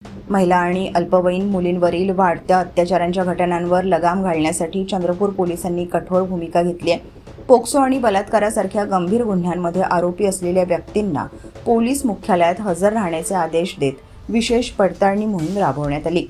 महिला आणि अल्पवयीन मुलींवरील वाढत्या अत्याचारांच्या घटनांवर लगाम घालण्यासाठी चंद्रपूर पोलिसांनी कठोर भूमिका घेतली आहे। पोक्सो आणि बलात्कारासारख्या गंभीर गुन्ह्यांमध्ये आरोपी असलेल्या व्यक्तींना पोलीस मुख्यालयात हजर राहण्याचे आदेश देत विशेष पडताळणी मोहीम राबवण्यात आली।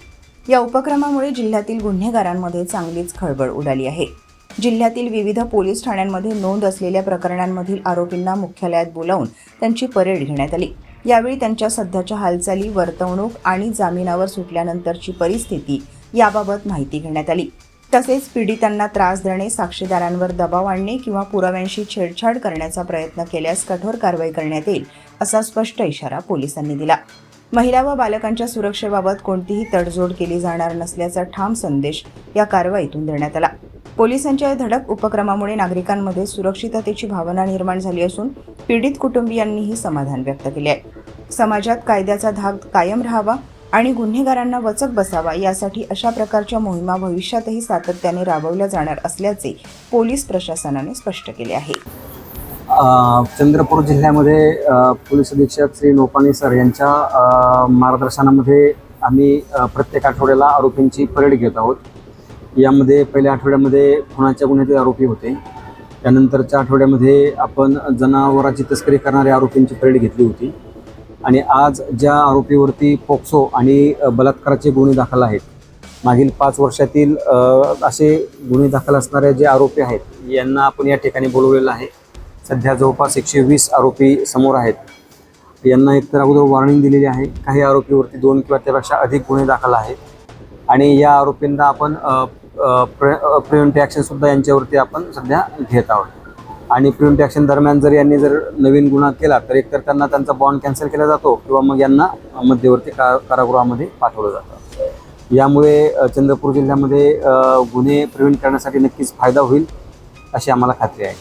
या उपक्रमामुळे जिल्ह्यातील गुन्हेगारांमध्ये चांगलीच खळबळ उडाली आहे। जिल्ह्यातील विविध पोलीस ठाण्यांमध्ये नोंद असलेल्या प्रकरणांमधील आरोपींना मुख्यालयात बोलावून त्यांची परेड घेण्यात आली। यावेळी त्यांच्या सध्याच्या हालचाली, वर्तवणूक आणि जामिनावर सुटल्यानंतरची परिस्थिती याबाबत माहिती घेण्यात आली। तसेच पीडितांना त्रास देणे, साक्षीदारांवर दबाव आणणे किंवा पुराव्यांशी छेडछाड करण्याचा प्रयत्न केल्यास कठोर कारवाई करण्यात येईल असा स्पष्ट इशारा पोलिसांनी दिला। महिला व बालकांच्या सुरक्षेबाबत कोणतीही तडजोड केली जाणार नसल्याचा ठाम संदेश या कारवाईतून देण्यात आला। पोलिसांच्या या धडक उपक्रमामुळे नागरिकांमध्ये सुरक्षिततेची भावना निर्माण झाली असून पीडित कुटुंबियांनीही समाधान व्यक्त केले आहे। समाजात कायद्याचा धाक कायम राहावा आणि गुन्हेगारांना वचक बसावा यासाठी अशा प्रकारच्या मोहिमा भविष्यातही सातत्याने राबवल्या जाणार असल्याचे पोलीस प्रशासनाने स्पष्ट केले आहे। चंद्रपूर जिल्ह्यामध्ये पोलीस अधीक्षक श्री नोपानी सर यांच्या मार्गदर्शनामध्ये आम्ही प्रत्येक आठवड्याला आरोपींची परेड घेत आहोत। यामध्ये पहिल्या आठवड्यामध्ये खुनाच्या गुन्ह्यातील आरोपी होते। त्यानंतरच्या आठवड्यामध्ये आपण जनावरांची तस्करी करणाऱ्या आरोपींची परेड घेतली होती आणि आज ज्या आरोपीवरती पोक्सो आणि बलात्काराचे गुन्हे दाखल आहेत, मागील 5 वर्षातील असे गुन्हे दाखल असणारे जे आरोपी आहेत यांना आपण या ठिकाणी बोलवलेलं आहे। सध्या जवळपास 120 आरोपी समोर आहेत। यांना एकतर अगोदर वॉर्निंग दिलेली आहे। काही आरोपीवरती 2 किंवा त्यापेक्षा अधिक गुन्हे दाखल आहेत आणि या आरोपींना आपण प्रिव्हेंटिव्ह ॲक्शनसुद्धा यांच्यावरती आपण सध्या घेत आहोत। आणि प्रिव्हेंटिव्ह ॲक्शन दरम्यान जर यांनी नवीन गुन्हा केला तर एकतर त्यांना त्यांचा बॉन्ड कॅन्सल केला जातो किंवा मग यांना मध्यवर्ती कारागृहामध्ये पाठवलं जातं। यामुळे चंद्रपूर जिल्ह्यामध्ये गुन्हे प्रिव्हेंट करण्यासाठी नक्कीच फायदा होईल अशी आम्हाला खात्री आहे।